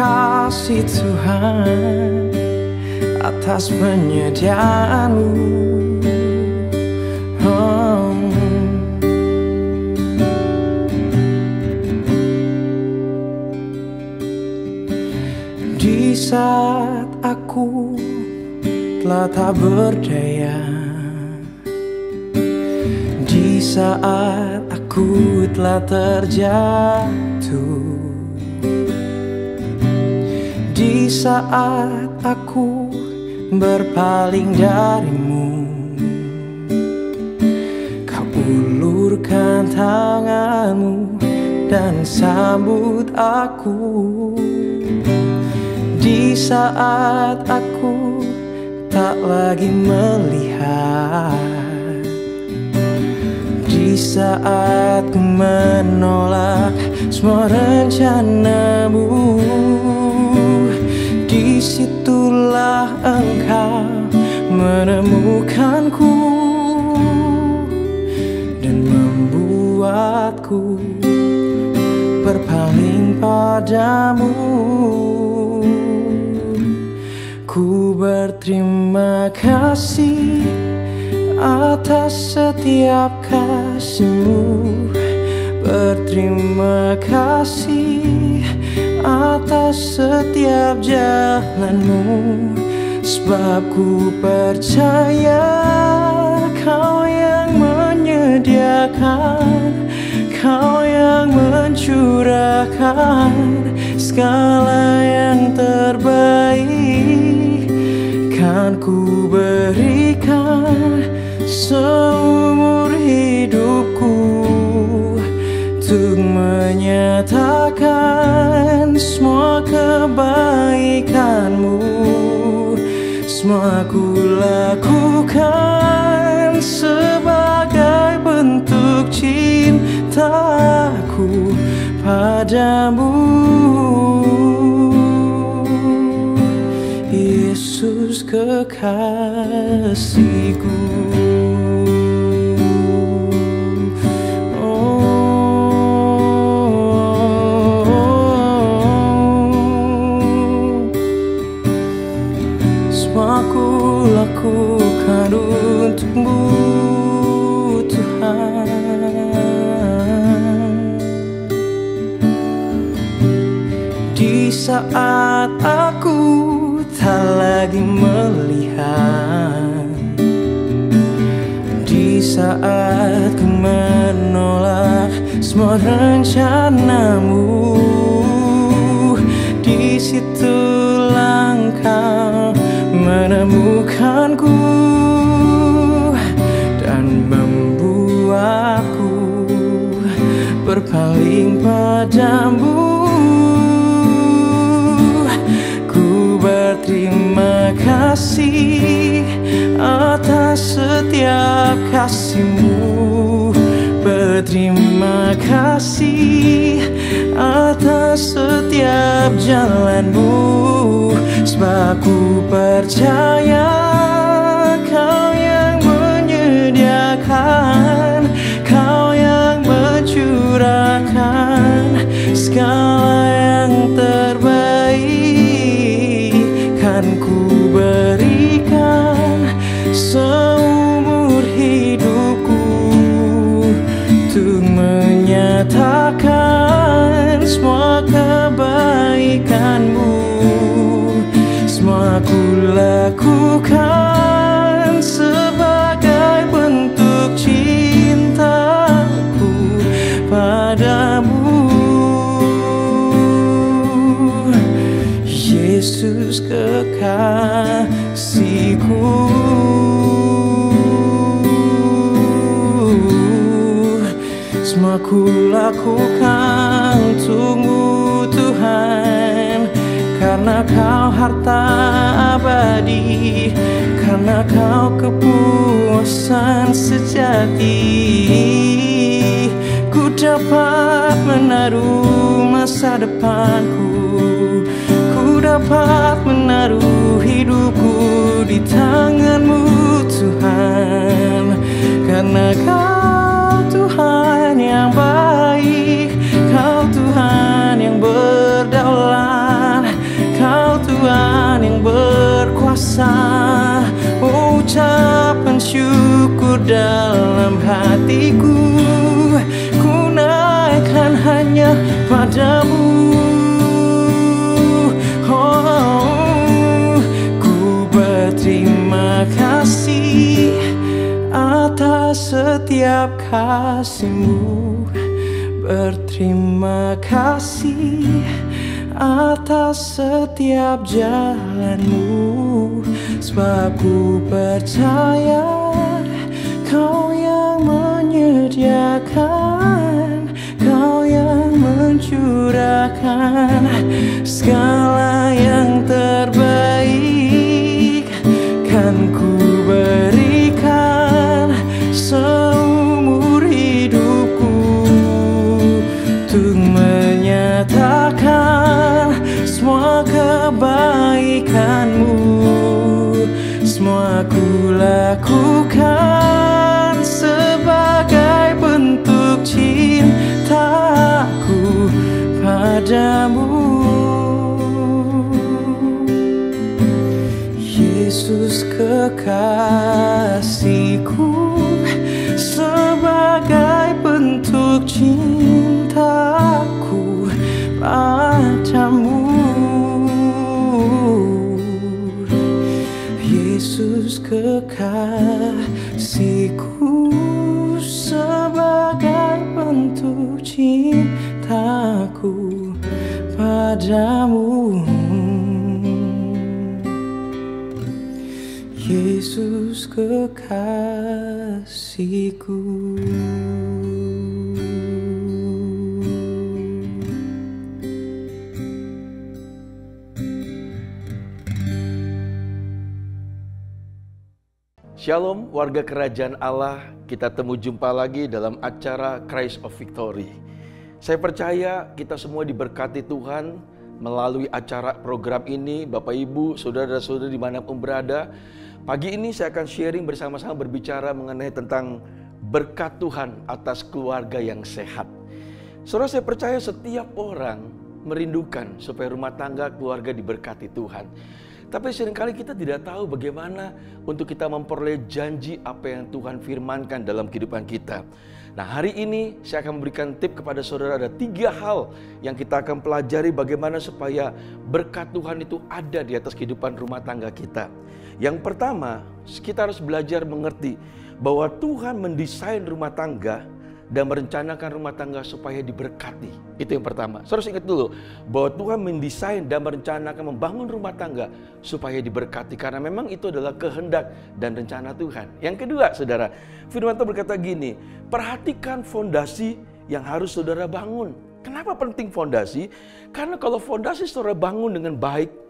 kasih Tuhan atas penyediaan-Mu. Di saat aku telah tak berdaya, di saat aku telah terjatuh, di saat aku berpaling dari-Mu, Kau ulurkan tangan-Mu dan sambut aku. Di saat aku tak lagi melihat, di saat ku menolak semua rencana-Mu, disitulah Engkau menemukanku dan membuatku berpaling padamu. Ku berterima kasih atas setiap kasih-Mu, berterima kasih atas setiap jalan-Mu, sebab ku percaya Kau yang menyediakan, Kau yang mencurahkan segala yang terbaik. Kan ku berikan seumur hidupku untuk menyatakan semua kebaikan-Mu. Semua ku lakukan sebagai bentuk cintaku padamu, Yesus kekasihku. Semua ku lakukan untuk-Mu Tuhan. Di saat aku tak lagi melihat, di saat ku menolak semua rencana-Mu, disitulah Engkau menemukanku dan membuatku berpaling padamu. Berterima kasih atas setiap kasih-Mu, berterima kasih atas setiap jalan-Mu, sebab ku percaya Kau yang menyediakan, Kau yang mencurahkan segala yang terbaik. Kan ku berikan seumur hidupku untuk menyatakan semua kebaikan-Mu. Semua ku lakukan sebagai bentuk cintaku padamu, Yesus kekasihku. Semua ku lakukan untuk-Mu Tuhan, karena Kau harta abadi, karena Kau kepuasan sejati. Ku dapat menaruh masa depanku, ku dapat menaruh hidupku di tangan-Mu Tuhan, karena Kau Tuhan yang baik, Kau Tuhan yang berdaulat, dalam hatiku. Ku naikkan hanya padamu. Oh, ku berterima kasih atas setiap kasih-Mu. Berterima kasih atas setiap jalan-Mu. Sebab ku percaya Kau yang menyediakan, Kau yang mencurahkan segala yang terbaik. Kan ku berikan seumur hidupku untuk menyatakan semua kebaikan-Mu. Semua ku lakukan sebagai bentuk cintaku padamu. Yesus kekasihku, sebagai bentuk cintaku padamu. Yesus kekasihku, sebagai bentuk cintaku padamu. Yesus kekasihku. Shalom warga kerajaan Allah, kita temu jumpa lagi dalam acara Christ of Victory. Saya percaya kita semua diberkati Tuhan melalui acara program ini. Bapak Ibu, saudara-saudari dimanapun berada, pagi ini saya akan sharing bersama-sama berbicara mengenai tentang berkat Tuhan atas keluarga yang sehat. Saudara, saya percaya setiap orang merindukan supaya rumah tangga keluarga diberkati Tuhan. Tapi seringkali kita tidak tahu bagaimana untuk kita memperoleh janji apa yang Tuhan firmankan dalam kehidupan kita. Nah, hari ini saya akan memberikan tip kepada saudara. Ada 3 hal yang kita akan pelajari bagaimana supaya berkat Tuhan itu ada di atas kehidupan rumah tangga kita. Yang pertama, kita harus belajar mengerti bahwa Tuhan mendesain rumah tangga dan merencanakan rumah tangga supaya diberkati. Itu yang pertama. Saudara ingat dulu bahwa Tuhan mendesain dan merencanakan membangun rumah tangga supaya diberkati, karena memang itu adalah kehendak dan rencana Tuhan. Yang kedua, saudara, firman Tuhan berkata gini, perhatikan fondasi yang harus saudara bangun. Kenapa penting fondasi? Karena kalau fondasi saudara bangun dengan baik,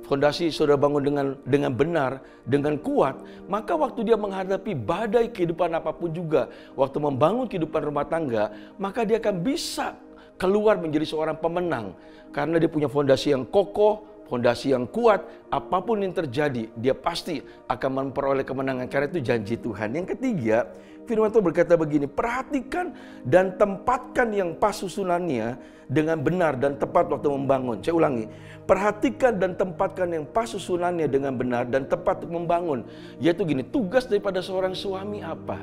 fondasi saudara bangun dengan benar, dengan kuat, maka waktu dia menghadapi badai kehidupan apapun juga, waktu membangun kehidupan rumah tangga, maka dia akan bisa keluar menjadi seorang pemenang. Karena dia punya fondasi yang kokoh, fondasi yang kuat, apapun yang terjadi, dia pasti akan memperoleh kemenangan, karena itu janji Tuhan. Yang ketiga, firman Tuhan berkata begini, perhatikan dan tempatkan yang pas susunannya dengan benar dan tepat waktu membangun. Saya ulangi, perhatikan dan tempatkan yang pas susunannya dengan benar dan tepat untuk membangun. Yaitu gini, tugas daripada seorang suami apa?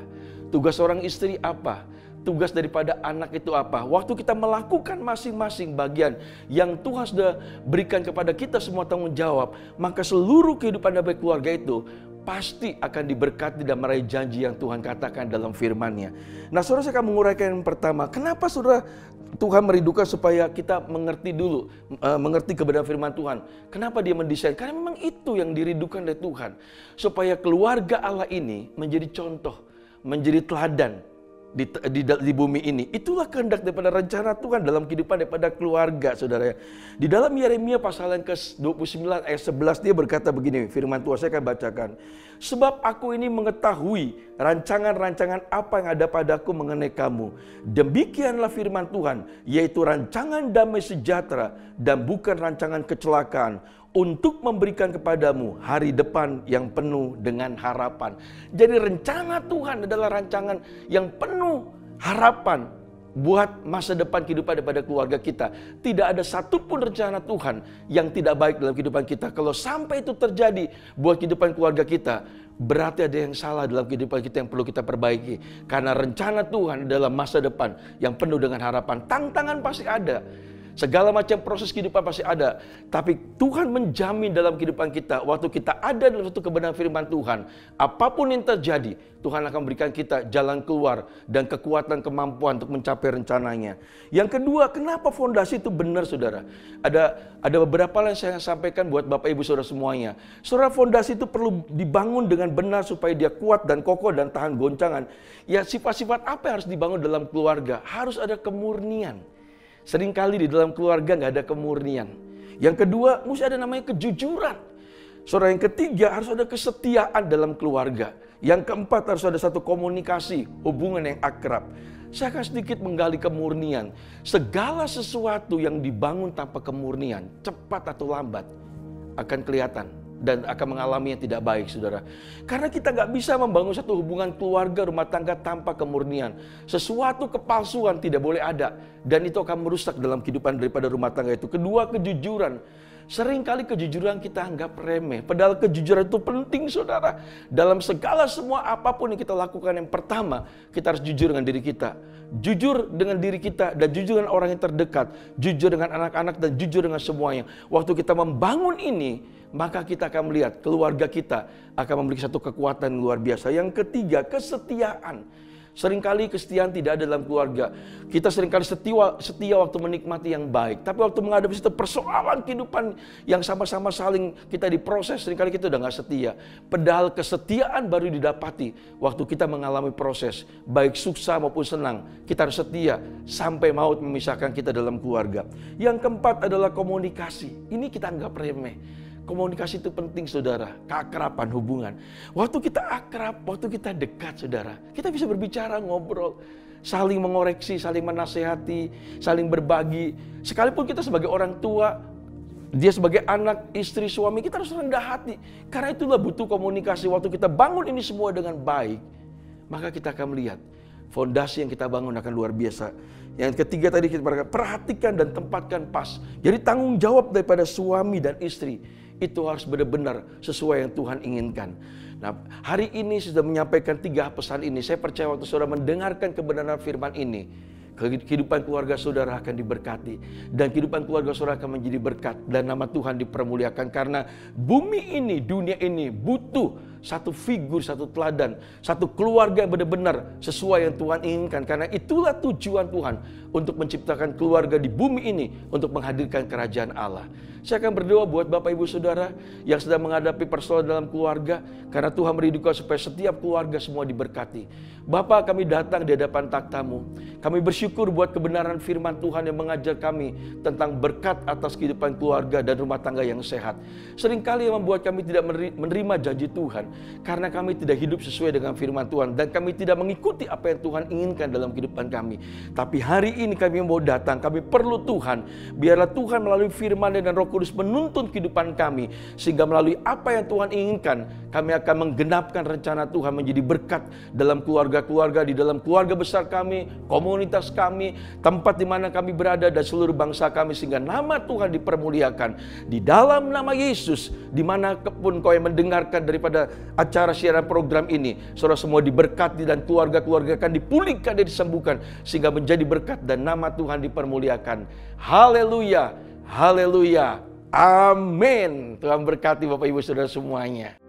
Tugas seorang istri apa? Tugas daripada anak itu apa? Waktu kita melakukan masing-masing bagian yang Tuhan sudah berikan kepada kita semua tanggung jawab, maka seluruh kehidupan dari keluarga itu pasti akan diberkati dan meraih janji yang Tuhan katakan dalam firman-Nya. Nah, saudara, saya akan menguraikan yang pertama. Kenapa saudara Tuhan merindukan supaya kita mengerti dulu, mengerti kebenaran firman Tuhan. Kenapa dia mendesain? Karena memang itu yang dirindukan dari Tuhan. Supaya keluarga Allah ini menjadi contoh, menjadi teladan di bumi ini. Itulah kehendak daripada rencana Tuhan dalam kehidupan daripada keluarga, saudara. Di dalam Yeremia pasal yang ke-29 ayat 11 dia berkata begini, firman Tuhan, saya akan bacakan. Sebab aku ini mengetahui rancangan-rancangan apa yang ada padaku mengenai kamu. Demikianlah firman Tuhan, yaitu rancangan damai sejahtera dan bukan rancangan kecelakaan, untuk memberikan kepadamu hari depan yang penuh dengan harapan. Jadi rencana Tuhan adalah rancangan yang penuh harapan. buat masa depan kehidupan daripada keluarga kita. Tidak ada satupun rencana Tuhan yang tidak baik dalam kehidupan kita. Kalau sampai itu terjadi buat kehidupan keluarga kita, berarti ada yang salah dalam kehidupan kita yang perlu kita perbaiki. Karena rencana Tuhan dalam masa depan yang penuh dengan harapan. Tantangan pasti ada. Segala macam proses kehidupan pasti ada. Tapi Tuhan menjamin dalam kehidupan kita, waktu kita ada dalam satu kebenaran firman Tuhan, apapun yang terjadi, Tuhan akan berikan kita jalan keluar dan kekuatan kemampuan untuk mencapai rencananya. Yang kedua, kenapa fondasi itu benar, saudara? Ada beberapa hal yang saya sampaikan buat Bapak Ibu Saudara semuanya. Saudara, fondasi itu perlu dibangun dengan benar supaya dia kuat dan kokoh dan tahan goncangan. Ya, sifat-sifat apa yang harus dibangun dalam keluarga? Harus ada kemurnian. Seringkali di dalam keluarga nggak ada kemurnian. Yang kedua, mesti ada namanya kejujuran. Saudara, yang ketiga, harus ada kesetiaan dalam keluarga. Yang keempat, harus ada satu komunikasi, hubungan yang akrab. Saya akan sedikit menggali kemurnian. Segala sesuatu yang dibangun tanpa kemurnian, cepat atau lambat, akan kelihatan dan akan mengalami yang tidak baik, saudara. Karena kita nggak bisa membangun satu hubungan keluarga, rumah tangga tanpa kemurnian. Sesuatu kepalsuan tidak boleh ada. Dan itu akan merusak dalam kehidupan daripada rumah tangga itu. Kedua, kejujuran. Seringkali kejujuran kita anggap remeh. Padahal kejujuran itu penting, saudara. Dalam segala semua apapun yang kita lakukan, yang pertama, kita harus jujur dengan diri kita. Jujur dengan diri kita dan jujur dengan orang yang terdekat. Jujur dengan anak-anak dan jujur dengan semuanya. Waktu kita membangun ini, maka kita akan melihat keluarga kita akan memiliki satu kekuatan luar biasa. Yang ketiga, kesetiaan. Seringkali kesetiaan tidak ada dalam keluarga. Kita seringkali setia waktu menikmati yang baik. Tapi waktu menghadapi satu persoalan kehidupan yang sama-sama saling kita diproses, seringkali kita udah gak setia. Padahal kesetiaan baru didapati waktu kita mengalami proses, baik suksa maupun senang. Kita harus setia sampai maut memisahkan kita dalam keluarga. Yang keempat adalah komunikasi. Ini kita anggap remeh. Komunikasi itu penting, saudara. Keakraban hubungan. Waktu kita akrab, waktu kita dekat, saudara, kita bisa berbicara, ngobrol, saling mengoreksi, saling menasehati, saling berbagi. Sekalipun kita sebagai orang tua, dia sebagai anak, istri, suami, kita harus rendah hati. Karena itulah butuh komunikasi. Waktu kita bangun ini semua dengan baik, maka kita akan melihat fondasi yang kita bangun akan luar biasa. Yang ketiga tadi kita perhatikan dan tempatkan pas. Jadi tanggung jawab daripada suami dan istri itu harus benar-benar sesuai yang Tuhan inginkan. Nah, hari ini sudah menyampaikan 3 pesan ini. Saya percaya waktu saudara mendengarkan kebenaran firman ini, kehidupan keluarga saudara akan diberkati. Dan kehidupan keluarga saudara akan menjadi berkat. Dan nama Tuhan dipermuliakan. Karena bumi ini, dunia ini butuh satu figur, satu teladan, satu keluarga yang benar-benar sesuai yang Tuhan inginkan. Karena itulah tujuan Tuhan untuk menciptakan keluarga di bumi ini untuk menghadirkan kerajaan Allah. Saya akan berdoa buat Bapak Ibu Saudara yang sedang menghadapi persoalan dalam keluarga. Karena Tuhan merindukan supaya setiap keluarga semua diberkati. Bapak, kami datang di hadapan takhta-Mu. Kami bersyukur buat kebenaran firman Tuhan yang mengajar kami tentang berkat atas kehidupan keluarga dan rumah tangga yang sehat. Seringkali yang membuat kami tidak menerima janji Tuhan. Karena kami tidak hidup sesuai dengan firman Tuhan. Dan kami tidak mengikuti apa yang Tuhan inginkan dalam kehidupan kami. Tapi hari ini kami mau datang. Kami perlu Tuhan. Biarlah Tuhan melalui firman dan Roh Kudus menuntun kehidupan kami. Sehingga melalui apa yang Tuhan inginkan, kami akan menggenapkan rencana Tuhan menjadi berkat dalam keluarga-keluarga, di dalam keluarga besar kami, komunitas kami, tempat di mana kami berada, dan seluruh bangsa kami. Sehingga nama Tuhan dipermuliakan. Di dalam nama Yesus, dimanapun kau yang mendengarkan daripada acara siaran program ini, saudara semua diberkati dan keluarga-keluarga akan dipulihkan dan disembuhkan. Sehingga menjadi berkat dan nama Tuhan dipermuliakan. Haleluya. Haleluya. Amin. Tuhan berkati Bapak Ibu Saudara semuanya.